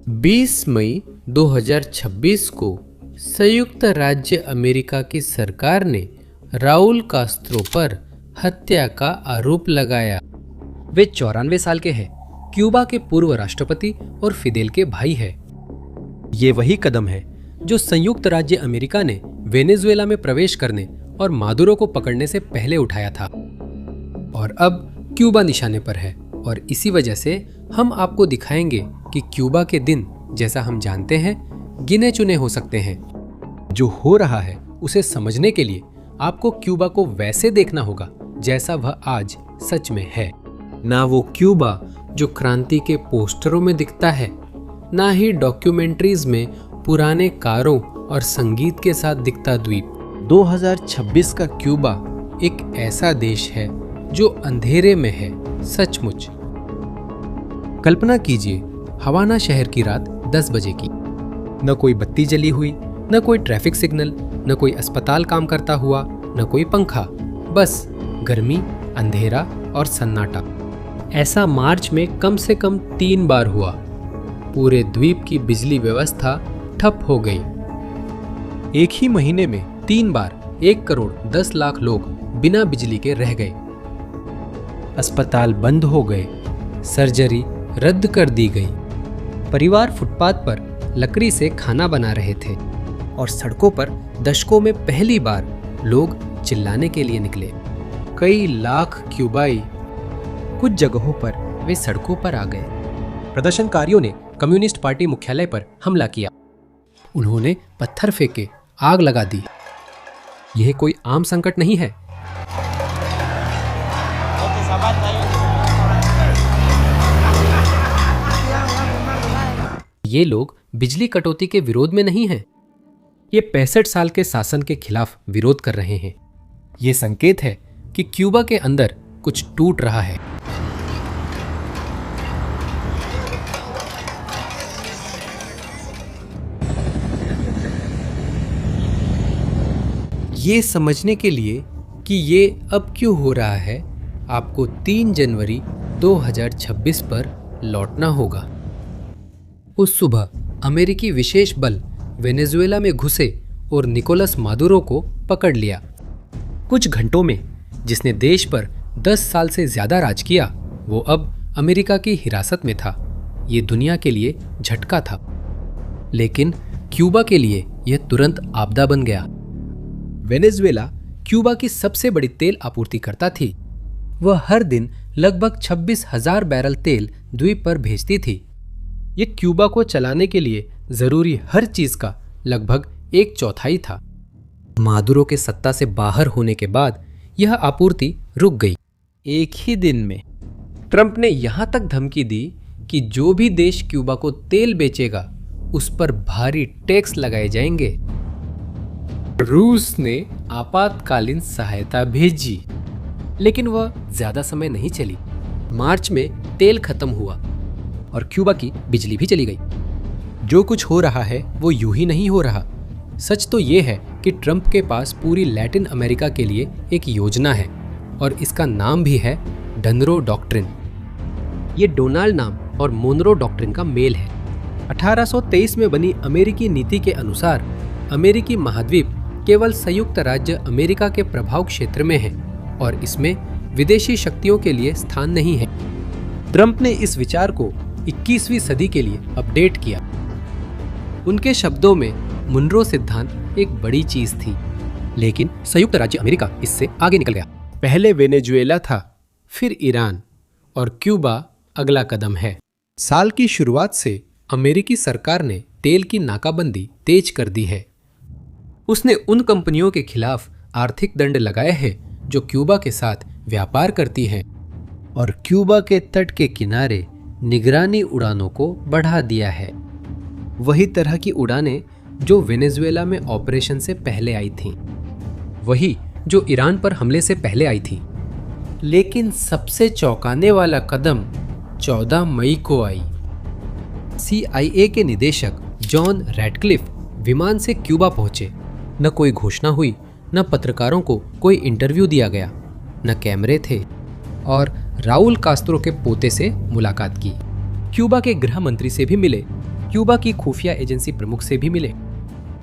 20 मई 2026 को संयुक्त राज्य अमेरिका की सरकार ने राउल कास्त्रो पर हत्या का आरोप लगाया। वे 94 साल के हैं, क्यूबा के पूर्व राष्ट्रपति और फिदेल के भाई हैं। ये वही कदम है जो संयुक्त राज्य अमेरिका ने वेनेजुएला में प्रवेश करने और मादुरो को पकड़ने से पहले उठाया था। और अब क्यूबा निशाने पर है और इसी वजह से हम आपको दिखाएंगे कि क्यूबा के दिन, जैसा हम जानते हैं, गिने चुने हो सकते हैं। जो हो रहा है उसे समझने के लिए आपको क्यूबा को वैसे देखना होगा जैसा वह आज सच में है। ना वो क्यूबा जो क्रांति के पोस्टरों में दिखता है, ना ही डॉक्यूमेंट्रीज में पुराने कारों और संगीत के साथ दिखता द्वीप। 2026 का क्यूबा एक ऐसा देश है जो अंधेरे में है, सचमुच। कल्पना कीजिए हवाना शहर की रात 10 बजे की। न कोई बत्ती जली हुई, न कोई ट्रैफिक सिग्नल, न कोई अस्पताल काम करता हुआ, न कोई पंखा, बस गर्मी, अंधेरा और सन्नाटा। ऐसा मार्च में कम से कम 3 बार हुआ। पूरे द्वीप की बिजली व्यवस्था ठप हो गई। एक ही महीने में 3 बार 1 करोड़ 10 लाख लोग बिना बिजली के रह गए। अस्पताल बंद हो गए, सर्जरी रद्द कर दी गई। परिवार फुटपाथ पर लकड़ी से खाना बना रहे थे और सड़कों पर दशकों में पहली बार लोग चिल्लाने के लिए निकले। कई लाख क्यूबाई, कुछ जगहों पर वे सड़कों पर आ गए। प्रदर्शनकारियों ने कम्युनिस्ट पार्टी मुख्यालय पर हमला किया। उन्होंने पत्थर फेंके, आग लगा दी। यह कोई आम संकट नहीं है। ये लोग बिजली कटौती के विरोध में नहीं हैं। ये 65 साल के शासन के खिलाफ विरोध कर रहे हैं। ये संकेत है कि क्यूबा के अंदर कुछ टूट रहा है। ये समझने के लिए कि ये अब क्यों हो रहा है, आपको 3 जनवरी 2026 पर लौटना होगा। उस सुबह अमेरिकी विशेष बल वेनेजुएला में घुसे और निकोलस मादुरो को पकड़ लिया। कुछ घंटों में जिसने देश पर 10 साल से ज्यादा राज किया, वो अब अमेरिका की हिरासत में था। ये दुनिया के लिए झटका था, लेकिन क्यूबा के लिए यह तुरंत आपदा बन गया। वेनेजुएला क्यूबा की सबसे बड़ी तेल आपूर्तिकर्ता थी। वह हर दिन लगभग 26,000 बैरल तेल द्वीप पर भेजती थी। ये क्यूबा को चलाने के लिए जरूरी हर चीज का लगभग 1/4 था। मादुरो के सत्ता से बाहर होने के बाद यह आपूर्ति रुक गई। एक ही दिन में ट्रंप ने यहां तक धमकी दी कि जो भी देश क्यूबा को तेल बेचेगा उस पर भारी टैक्स लगाए जाएंगे। रूस ने आपातकालीन सहायता भेजी, लेकिन वह ज्यादा समय नहीं चली। मार्च में तेल खत्म हुआ और क्यूबा की बिजली भी चली गई। जो कुछ हो रहा है वो यूं ही नहीं हो रहा। सच तो ये है कि ट्रंप के पास पूरी लैटिन अमेरिका के लिए एक योजना है और इसका नाम भी है डनरो डॉक्ट्रिन। ये डोनाल्ड नाम और मोनरो डॉक्ट्रिन का मेल है। 1823 में बनी अमेरिकी नीति के अनुसार अमेरिकी महाद्वीप केवल संयुक्त राज्य अमेरिका के प्रभाव क्षेत्र में है और इसमें विदेशी शक्तियों के लिए स्थान नहीं है। ट्रंप ने इस विचार को 21वीं सदी के लिए अपडेट किया। उनके शब्दों में मुनरो सिद्धांत एक बड़ी चीज थी, लेकिन संयुक्त राज्य अमेरिका इससे आगे निकल गया। पहले वेनेजुएला था, फिर ईरान और क्यूबा अगला कदम है। साल की शुरुआत से अमेरिकी सरकार ने तेल की नाकाबंदी तेज कर दी है। उसने उन कंपनियों के खिलाफ आर्थिक दंड लगाए हैं जो क्यूबा के साथ व्यापार करती हैं और क्यूबा के तट के किनारे निगरानी उड़ानों को बढ़ा दिया है। वही तरह की उड़ानें जो वेनेजुएला में ऑपरेशन से पहले आई थीं, वही जो ईरान पर हमले से पहले आई थी। लेकिन सबसे चौंकाने वाला कदम 14 मई को आई। CIA के निदेशक जॉन रैडक्लिफ विमान से क्यूबा पहुंचे। न कोई घोषणा हुई, न पत्रकारों को कोई इंटरव्यू दिया गया, न कैमरे थे, और राउल कास्त्रो के पोते से मुलाकात की। क्यूबा के गृह मंत्री से भी मिले। क्यूबा की खुफिया एजेंसी प्रमुख से भी मिले।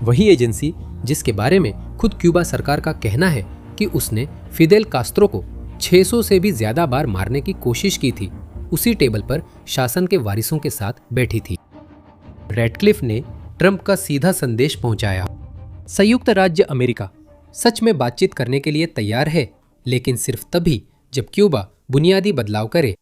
वही एजेंसी जिसके बारे में खुद क्यूबा सरकार का कहना है कि उसने फिदेल कास्त्रो को 600 से भी ज्यादा बार मारने की कोशिश की थी, उसी टेबल पर शासन के वारिसों के साथ बैठी थी। रैडक्लिफ ने ट्रंप का सीधा संदेश पहुंचाया, संयुक्त राज्य अमेरिका सच में बातचीत करने के लिए तैयार है, लेकिन सिर्फ तभी जब क्यूबा बुनियादी बदलाव करे।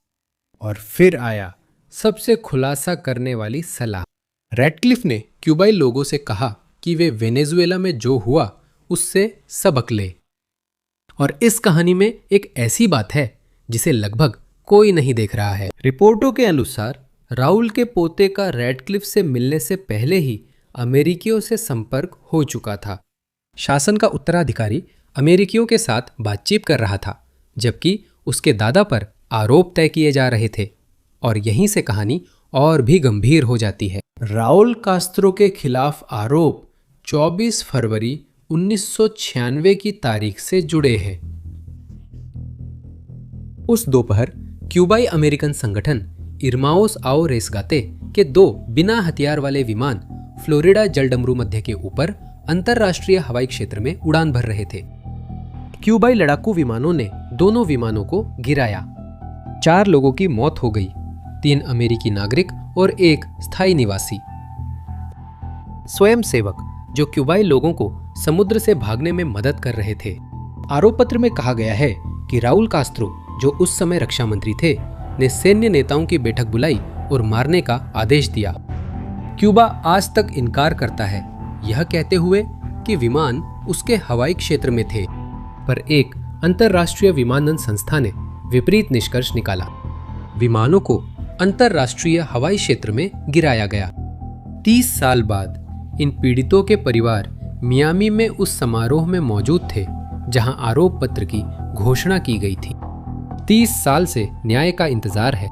और फिर आया सबसे खुलासा करने वाली सलाह। रैडक्लिफ ने क्यूबाई लोगों से कहा कि वे वेनेजुएला में जो हुआ उससे सबक ले। और इस कहानी में एक ऐसी बात है जिसे लगभग कोई नहीं देख रहा है। रिपोर्टों के अनुसार राउल के पोते का रैडक्लिफ से मिलने से पहले ही अमेरिकियों से संपर्क हो चुका था। शासन का उत्तराधिकारी अमेरिकियों के साथ बातचीत कर रहा था, जबकि उसके दादा पर आरोप तय किए जा रहे थे। और यहीं से कहानी और भी गंभीर हो जाती है। राउल कास्त्रो के खिलाफ आरोप 24 फरवरी 1996 की तारीख से जुड़े हैं। उस दोपहर क्यूबाई अमेरिकन संगठन इरमाओस आओ रेसगाते के 2 बिना हथियार वाले विमान फ्लोरिडा जलडमरू मध्य के ऊपर अंतरराष्ट्रीय हवाई क्षेत्र में उड़ान भर रहे थे। क्यूबाई लड़ाकू विमानों ने दोनों विमानों को गिराया। 4 लोगों की मौत हो गई, 3 अमेरिकी नागरिक और 1 स्थायी निवासी। स्वयंसेवक जो क्यूबाई लोगों को समुद्र से भागने में मदद कर रहे थे। आरोप पत्र में कहा गया है कि राउल कास्त्रो, जो उस समय रक्षा मंत्री थे, ने सैन्य नेताओं की बैठक बुलाई और मारने का आदेश दिया। क्यूबा आज तक इनकार करता है, यह कहते हुए कि विमान उसके हवाई क्षेत्र में थे, पर एक अंतरराष्ट्रीय विमानन संस्था ने विपरीत निष्कर्ष निकाला। विमानों को अंतरराष्ट्रीय हवाई क्षेत्र में गिराया गया। 30 साल बाद इन पीड़ितों के परिवार मियामी में उस समारोह में मौजूद थे जहां आरोप पत्र की घोषणा की गई थी। 30 साल से न्याय का इंतजार है,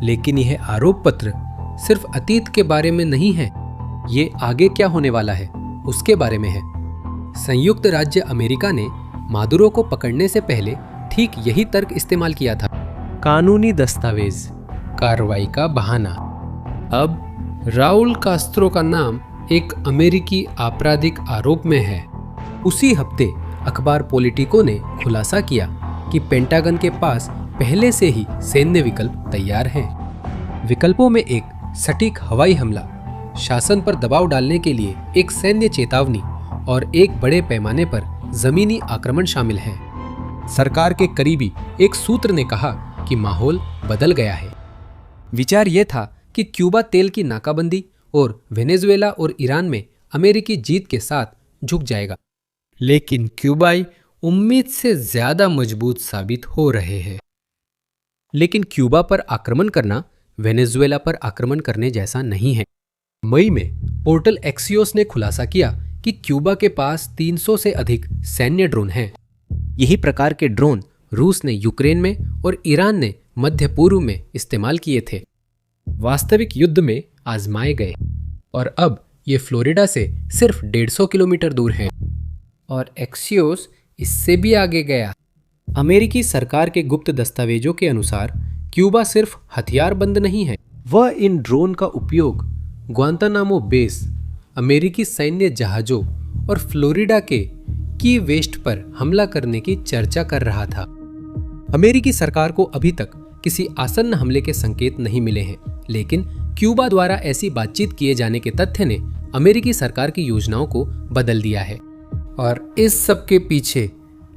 लेकिन यह आरोप पत्र सिर्फ अतीत के बारे में नहीं है, ये आगे क्या होने वाला है उसके बारे में है। संयुक्त राज्य अमेरिका ने मादुरो को पकड़ने से पहले ठीक यही तर्क इस्तेमाल किया था, कानूनी दस्तावेज, कार्रवाई का बहाना। अब राउल कास्त्रो का नाम एक अमेरिकी आपराधिक आरोप में है। उसी हफ्ते अखबार पॉलिटिको ने खुलासा किया कि पेंटागन के पास पहले से ही सैन्य विकल्प तैयार हैं। विकल्पों में एक सटीक हवाई हमला, शासन पर दबाव डालने के लिए एक सैन्य चेतावनी और एक बड़े पैमाने पर जमीनी आक्रमण शामिल है। सरकार के करीबी एक सूत्र ने कहा कि माहौल बदल गया है। विचार यह था कि क्यूबा तेल की नाकाबंदी और वेनेजुएला और ईरान में अमेरिकी जीत के साथ झुक जाएगा, लेकिन क्यूबाई उम्मीद से ज्यादा मजबूत साबित हो रहे हैं। लेकिन क्यूबा पर आक्रमण करना वेनेजुएला पर आक्रमण करने जैसा नहीं है। मई में पोर्टल एक्सियोस ने खुलासा किया कि क्यूबा के पास 300 से अधिक सैन्य ड्रोन हैं। यही प्रकार के ड्रोन रूस ने यूक्रेन में और ईरान ने मध्य पूर्व में इस्तेमाल किए थे, वास्तविक युद्ध में आजमाए गए, और अब ये फ्लोरिडा से सिर्फ 150 किलोमीटर दूर हैं। और एक्सियोस इससे भी आगे गया। अमेरिकी सरकार के गुप्त दस्तावेजों के अनुसार क्यूबा सिर्फ हथियारबंद नहीं है, वह इन ड्रोन का उपयोग ग्वांतानामो बेस, अमेरिकी सैन्य जहाजों और फ्लोरिडा के की वेस्ट पर हमला करने की चर्चा कर रहा था। अमेरिकी सरकार को अभी तक किसी आसन्न हमले के संकेत नहीं मिले हैं, लेकिन क्यूबा द्वारा ऐसी बातचीत किए जाने के तथ्य ने अमेरिकी सरकार की योजनाओं को बदल दिया है। और इस सब के पीछे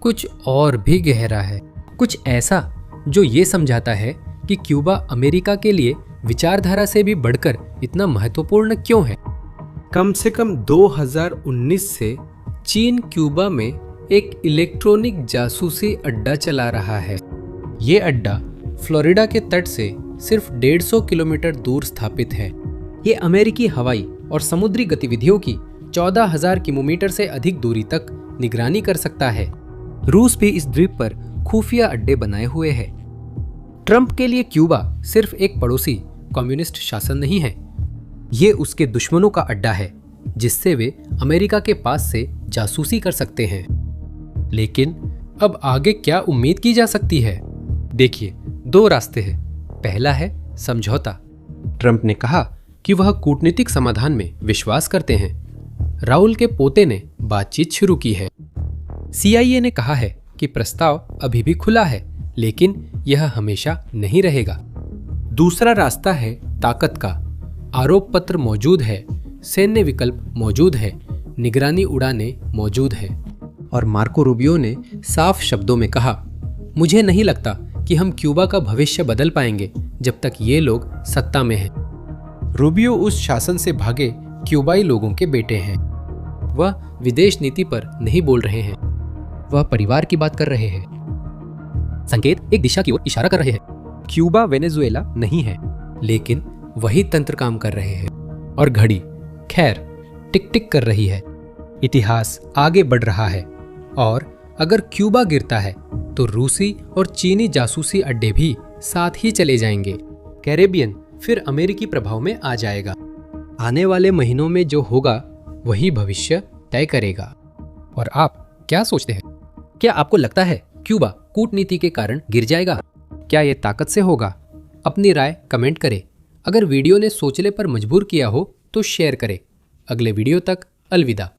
कुछ और भी गहरा है, कुछ ऐसा जो ये समझाता है कि क्यूबा अमेरिका के लिए विचारधारा से भी बढ़कर इतना महत्वपूर्ण क्यों है। कम से कम 2019 से चीन क्यूबा में एक इलेक्ट्रॉनिक जासूसी अड्डा चला रहा है। ये अड्डा फ्लोरिडा के तट से सिर्फ 150 किलोमीटर दूर स्थापित है। ये अमेरिकी हवाई और समुद्री गतिविधियों की 14,000 किलोमीटर से अधिक दूरी तक निगरानी कर सकता है। रूस भी इस द्वीप पर खुफिया अड्डे बनाए हुए है। ट्रंप के लिए क्यूबा सिर्फ एक पड़ोसी कम्युनिस्ट शासन नहीं है, ये उसके दुश्मनों का अड्डा है जिससे वे अमेरिका के पास से जासूसी कर सकते हैं। लेकिन अब आगे क्या उम्मीद की जा सकती है? देखिए, 2 रास्ते हैं। पहला है समझौता। ट्रंप ने कहा कि वह कूटनीतिक समाधान में विश्वास करते हैं। राउल के पोते ने बातचीत शुरू की है। CIA ने कहा है कि प्रस्ताव अभी भी खुला है, लेकिन यह हमेशा नहीं रहेगा। दूसरा रास्ता है ताकत का। आरोप पत्र मौजूद है, सैन्य विकल्प मौजूद है, निगरानी उड़ानें मौजूद है। और मार्को रूबियो ने साफ शब्दों में कहा, मुझे नहीं लगता कि हम क्यूबा का भविष्य बदल पाएंगे जब तक ये लोग सत्ता में हैं। रूबियो उस शासन से भागे क्यूबाई लोगों के बेटे हैं। वह विदेश नीति पर नहीं बोल रहे हैं, वह परिवार की बात कर रहे हैं। संकेत एक दिशा की ओर इशारा कर रहे हैं। क्यूबा वेनेजुएला नहीं है, लेकिन वही तंत्र काम कर रहे हैं। और घड़ी खैर टिक टिक कर रही है। इतिहास आगे बढ़ रहा है और अगर क्यूबा गिरता है तो रूसी और चीनी जासूसी अड्डे भी साथ ही चले जाएंगे। कैरेबियन फिर अमेरिकी प्रभाव में आ जाएगा। आने वाले महीनों में जो होगा वही भविष्य तय करेगा। और आप क्या सोचते हैं? क्या आपको लगता है क्यूबा कूटनीति के कारण गिर जाएगा? क्या ये ताकत से होगा? अपनी राय कमेंट करें। अगर वीडियो ने सोचने पर मजबूर किया हो तो शेयर करें। अगले वीडियो तक अलविदा।